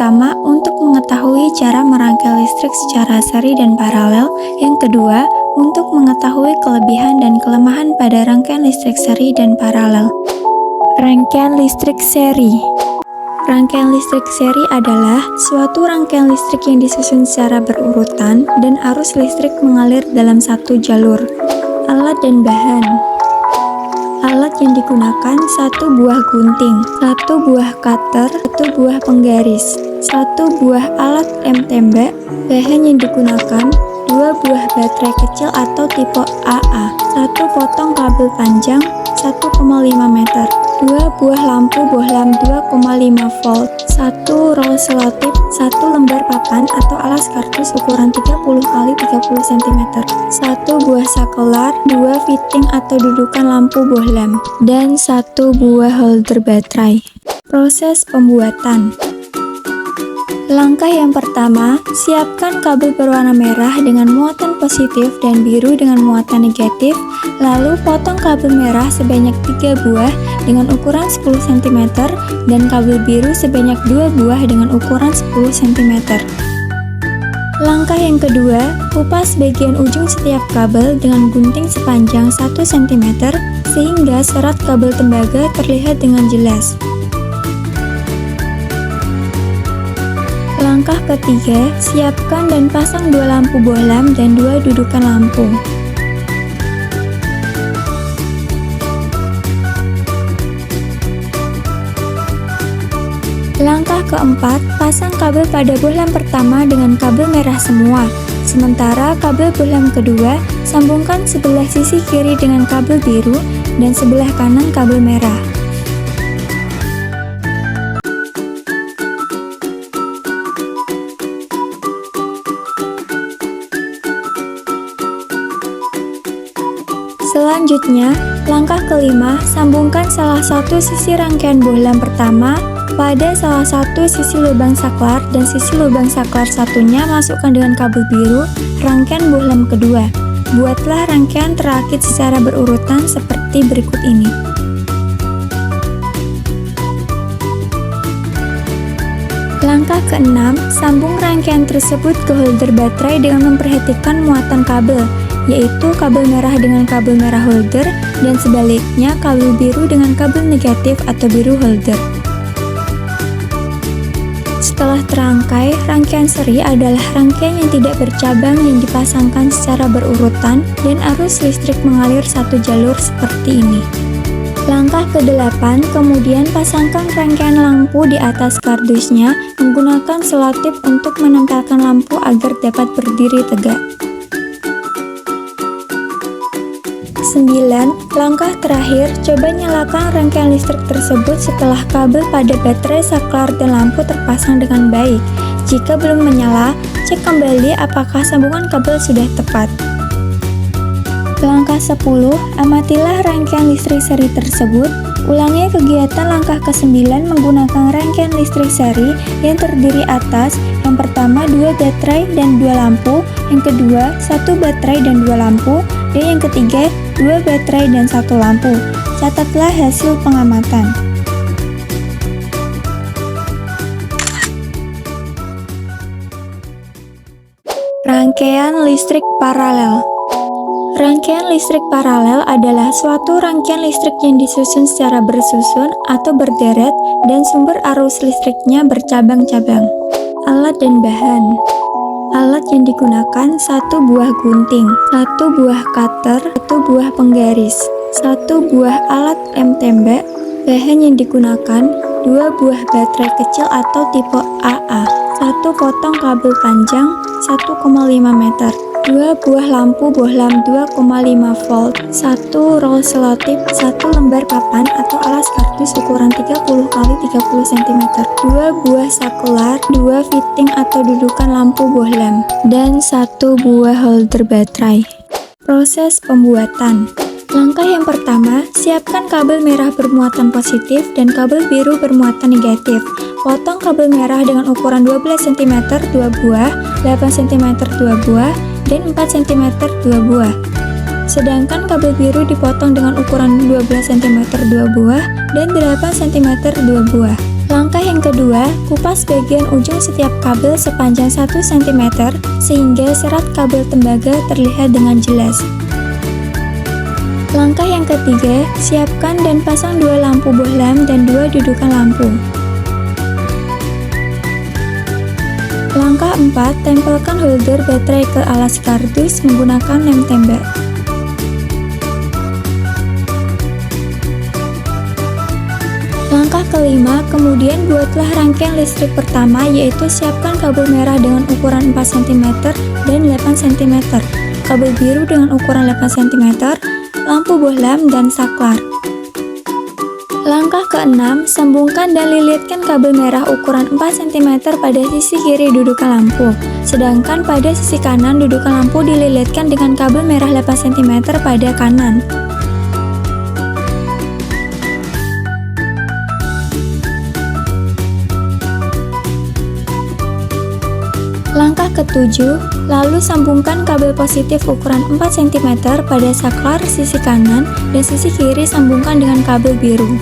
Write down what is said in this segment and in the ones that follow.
pertama, untuk mengetahui cara merangkai listrik secara seri dan paralel. Yang kedua, untuk mengetahui kelebihan dan kelemahan pada rangkaian listrik seri dan paralel. Rangkaian listrik seri. Rangkaian listrik seri adalah suatu rangkaian listrik yang disusun secara berurutan dan arus listrik mengalir dalam satu jalur. Alat dan bahan. Alat yang digunakan: satu buah gunting, satu buah cutter, satu buah penggaris, satu buah alat rem tembak. Bahan yang digunakan: dua buah baterai kecil atau tipe AA, satu potong kabel panjang 1,5 meter, dua buah lampu bohlam 2,5 volt, satu roll selotip, satu lembar papan atau alas kardus ukuran 30 x 30 cm, satu buah sakelar, dua fitting atau dudukan lampu bohlam, dan satu buah holder baterai. Proses pembuatan. Langkah yang pertama, siapkan kabel berwarna merah dengan muatan positif dan biru dengan muatan negatif, lalu potong kabel merah sebanyak 3 buah dengan ukuran 10 cm dan kabel biru sebanyak 2 buah dengan ukuran 10 cm. Langkah yang kedua, kupas bagian ujung setiap kabel dengan gunting sepanjang 1 cm sehingga serat kabel tembaga terlihat dengan jelas. Langkah ketiga, siapkan dan pasang 2 lampu bohlam dan 2 dudukan lampu. Langkah keempat, pasang kabel pada bohlam pertama dengan kabel merah semua. Sementara kabel bohlam kedua, sambungkan sebelah sisi kiri dengan kabel biru dan sebelah kanan kabel merah. Selanjutnya, langkah kelima, sambungkan salah satu sisi rangkaian bohlam pertama pada salah satu sisi lubang saklar dan sisi lubang saklar satunya masukkan dengan kabel biru rangkaian bohlam kedua. Buatlah rangkaian terakit secara berurutan seperti berikut ini. Langkah keenam, sambung rangkaian tersebut ke holder baterai dengan memperhatikan muatan kabel, yaitu kabel merah dengan kabel merah holder dan sebaliknya kabel biru dengan kabel negatif atau biru holder. Setelah terangkai, rangkaian seri adalah rangkaian yang tidak bercabang yang dipasangkan secara berurutan dan arus listrik mengalir satu jalur seperti ini. Langkah ke-8, kemudian pasangkan rangkaian lampu di atas kardusnya menggunakan selotip untuk menempelkan lampu agar dapat berdiri tegak. 9. Langkah terakhir, coba nyalakan rangkaian listrik tersebut setelah kabel pada baterai saklar dan lampu terpasang dengan baik. Jika belum menyala, cek kembali apakah sambungan kabel sudah tepat. Langkah 10. Amatilah rangkaian listrik seri tersebut. Ulangi kegiatan langkah ke-9 menggunakan rangkaian listrik seri yang terdiri atas yang pertama 2 baterai dan 2 lampu, yang kedua 1 baterai dan 2 lampu, dan yang ketiga 2 baterai dan 1 lampu. Catatlah hasil pengamatan. Rangkaian listrik paralel. Rangkaian listrik paralel adalah suatu rangkaian listrik yang disusun secara bersusun atau berderet dan sumber arus listriknya bercabang-cabang. Alat dan bahan. Alat yang digunakan: 1 buah gunting, 1 buah cutter, 1 buah penggaris, 1 buah alat rem tembak. Bahan yang digunakan: 2 buah baterai kecil atau tipe AA, 1 potong kabel panjang 1,5 meter, 2 buah lampu bohlam 2,5 volt, 1 roll selotip, 1 lembar papan atau alas kardus ukuran 30 x 30 cm, 2 buah sakelar, 2 fitting atau dudukan lampu bohlam, dan 1 buah holder baterai. Proses pembuatan. Langkah yang pertama, siapkan kabel merah bermuatan positif dan kabel biru bermuatan negatif. Potong kabel merah dengan ukuran 12 cm 2 buah, 8 cm 2 buah, dan 4 cm 2 buah. Sedangkan kabel biru dipotong dengan ukuran 12 cm 2 buah dan 8 cm 2 buah. Langkah yang kedua, kupas bagian ujung setiap kabel sepanjang 1 cm sehingga serat kabel tembaga terlihat dengan jelas. Langkah yang ketiga, siapkan dan pasang 2 lampu bohlam dan 2 dudukan lampu. Langkah 4, tempelkan holder baterai ke alas kardus menggunakan lem tembak. Langkah kelima, kemudian buatlah rangkaian listrik pertama, yaitu siapkan kabel merah dengan ukuran 4 cm dan 8 cm, kabel biru dengan ukuran 8 cm, lampu bohlam, dan saklar. Langkah keenam, sambungkan dan lilitkan kabel merah ukuran 4 cm pada sisi kiri dudukan lampu, sedangkan pada sisi kanan dudukan lampu dililitkan dengan kabel merah 8 cm pada kanan. Langkah ketujuh, lalu sambungkan kabel positif ukuran 4 cm pada saklar sisi kanan dan sisi kiri sambungkan dengan kabel biru.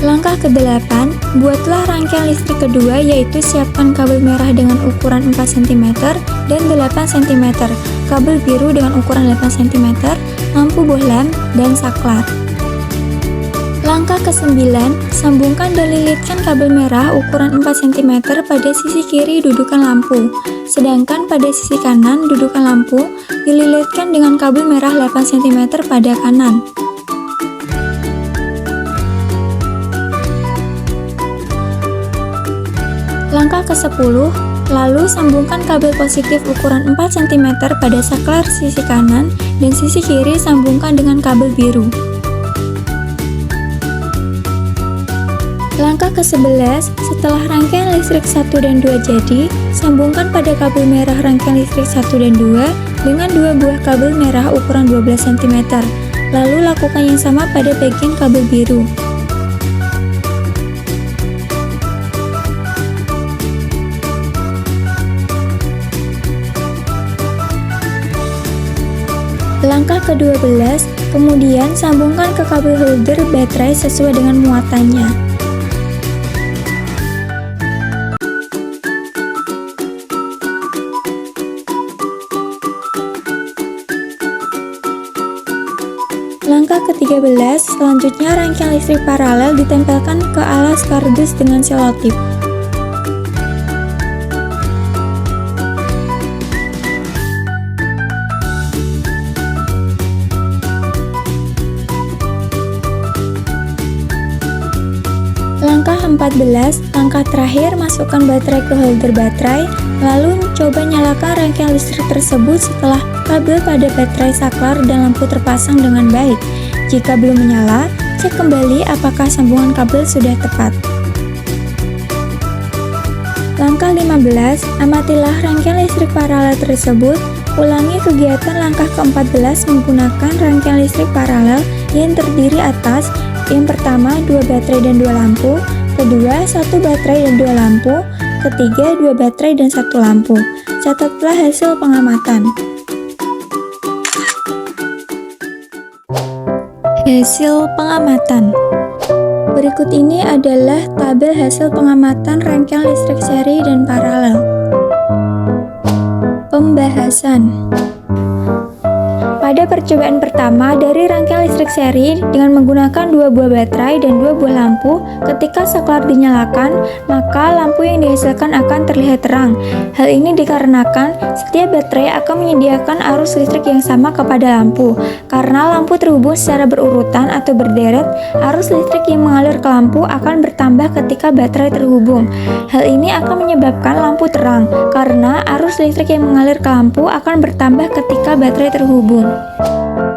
Langkah ke-8, buatlah rangkaian listrik kedua, yaitu siapkan kabel merah dengan ukuran 4 cm dan 8 cm, kabel biru dengan ukuran 8 cm, lampu bohlam, dan saklar. Langkah ke-9, sambungkan dan lilitkan kabel merah ukuran 4 cm pada sisi kiri dudukan lampu, sedangkan pada sisi kanan dudukan lampu dililitkan dengan kabel merah 8 cm pada kanan. Langkah ke-10, lalu sambungkan kabel positif ukuran 4 cm pada saklar sisi kanan dan sisi kiri sambungkan dengan kabel biru. Langkah ke-11, setelah rangkaian listrik 1 dan 2 jadi, sambungkan pada kabel merah rangkaian listrik 1 dan 2 dengan 2 buah kabel merah ukuran 12 cm. Lalu lakukan yang sama pada bagian kabel biru. Langkah ke-12, kemudian sambungkan ke kabel holder baterai sesuai dengan muatannya. Langkah ke-13, selanjutnya rangkaian listrik paralel ditempelkan ke alas kardus dengan selotip. Langkah 14, langkah terakhir, masukkan baterai ke holder baterai, lalu coba nyalakan rangkaian listrik tersebut setelah kabel pada baterai saklar dan lampu terpasang dengan baik. Jika belum menyala, cek kembali apakah sambungan kabel sudah tepat. Langkah 15, amatilah rangkaian listrik paralel tersebut. Ulangi kegiatan langkah ke-14 menggunakan rangkaian listrik paralel yang terdiri atas yang pertama 2 baterai dan 2 lampu, kedua 1 baterai dan 2 lampu, ketiga 2 baterai dan 1 lampu. Catatlah hasil pengamatan. Hasil pengamatan. Berikut ini adalah tabel hasil pengamatan rangkaian listrik seri dan paralel. Pembahasan. Pada percobaan pertama dari rangkaian listrik seri dengan menggunakan 2 buah baterai dan 2 buah lampu, ketika saklar dinyalakan, maka lampu yang dihasilkan akan terlihat terang. Hal ini dikarenakan setiap baterai akan menyediakan arus listrik yang sama kepada lampu. Karena lampu terhubung secara berurutan atau berderet, arus listrik yang mengalir ke lampu akan bertambah ketika baterai terhubung. Hal ini akan menyebabkan lampu terang, karena arus listrik yang mengalir ke lampu akan bertambah ketika baterai terhubung.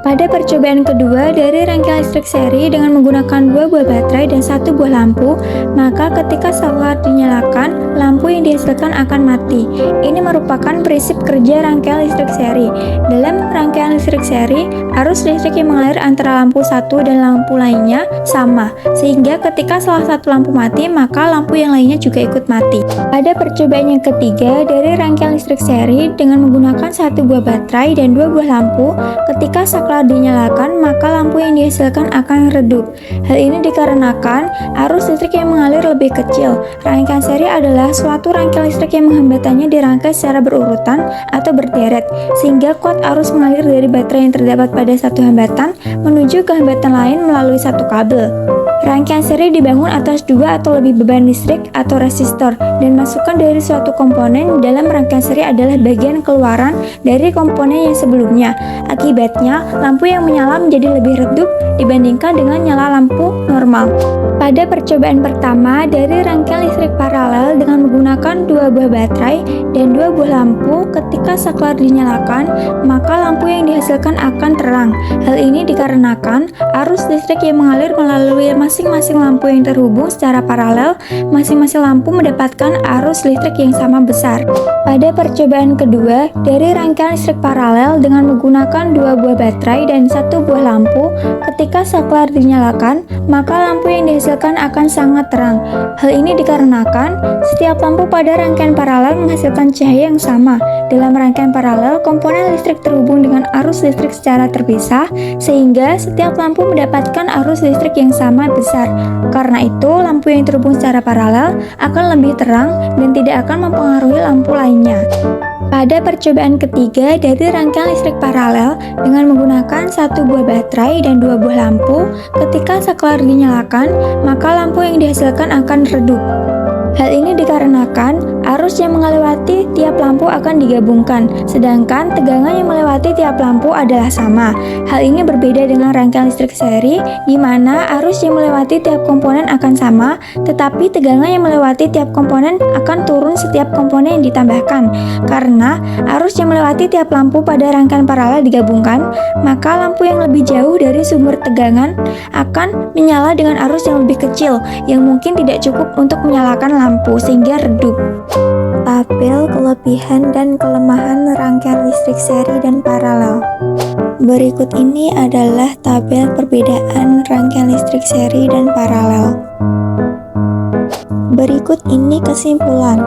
Pada percobaan kedua dari rangkaian listrik seri dengan menggunakan 2 buah baterai dan 1 buah lampu, maka ketika saklar dinyalakan, lampu yang dihasilkan akan mati. Ini merupakan prinsip kerja rangkaian listrik seri. Dalam rangkaian listrik seri, arus listrik yang mengalir antara lampu satu dan lampu lainnya sama, sehingga ketika salah satu lampu mati, maka lampu yang lainnya juga ikut mati. Pada percobaan yang ketiga dari rangkaian listrik seri dengan menggunakan 1 buah baterai dan 2 buah lampu, ketika saklar dinyalakan, maka lampu yang dihasilkan akan redup. Hal ini dikarenakan arus listrik yang mengalir lebih kecil. Rangkaian seri adalah suatu rangkaian listrik yang menghambatannya dirangkai secara berurutan atau berderet, sehingga kuat arus mengalir dari baterai yang terdapat pada satu hambatan menuju ke hambatan lain melalui satu kabel. Rangkaian seri dibangun atas 2 atau lebih beban listrik atau resistor, dan masukan dari suatu komponen dalam rangkaian seri adalah bagian keluaran dari komponen yang sebelumnya. Akibatnya, lampu yang menyala menjadi lebih redup dibandingkan dengan nyala lampu normal. Pada percobaan pertama dari rangkaian listrik paralel dengan menggunakan 2 buah baterai dan 2 buah lampu, ketika saklar dinyalakan, maka lampu yang dihasilkan akan terang. Hal ini dikarenakan arus listrik yang mengalir melalui masing-masing lampu yang terhubung secara paralel, masing-masing lampu mendapatkan arus listrik yang sama besar. Pada percobaan kedua dari rangkaian listrik paralel dengan menggunakan 2 buah baterai dan 1 buah lampu, ketika saklar dinyalakan, maka lampu yang dihasilkan akan sangat terang. Hal ini dikarenakan setiap lampu pada rangkaian paralel menghasilkan cahaya yang sama. Dalam rangkaian paralel, komponen listrik terhubung dengan arus listrik secara terpisah, sehingga setiap lampu mendapatkan arus listrik yang sama besar. Karena itu, lampu yang terhubung secara paralel akan lebih terang dan tidak akan mempengaruhi lampu lainnya. Pada percobaan ketiga dari rangkaian listrik paralel dengan menggunakan 1 buah baterai dan 2 buah lampu, ketika saklar dinyalakan, maka lampu yang dihasilkan akan redup. Hal ini dikarenakan arus yang melewati tiap lampu akan digabungkan, sedangkan tegangan yang melewati tiap lampu adalah sama. Hal ini berbeda dengan rangkaian listrik seri, di mana arus yang melewati tiap komponen akan sama, tetapi tegangan yang melewati tiap komponen akan turun setiap komponen yang ditambahkan. Karena arus yang melewati tiap lampu pada rangkaian paralel digabungkan, maka lampu yang lebih jauh dari sumber tegangan akan menyala dengan arus yang lebih kecil, yang mungkin tidak cukup untuk menyalakan lampu sehingga redup. Tabel kelebihan dan kelemahan rangkaian listrik seri dan paralel. Berikut ini adalah tabel perbedaan rangkaian listrik seri dan paralel. Berikut ini kesimpulan.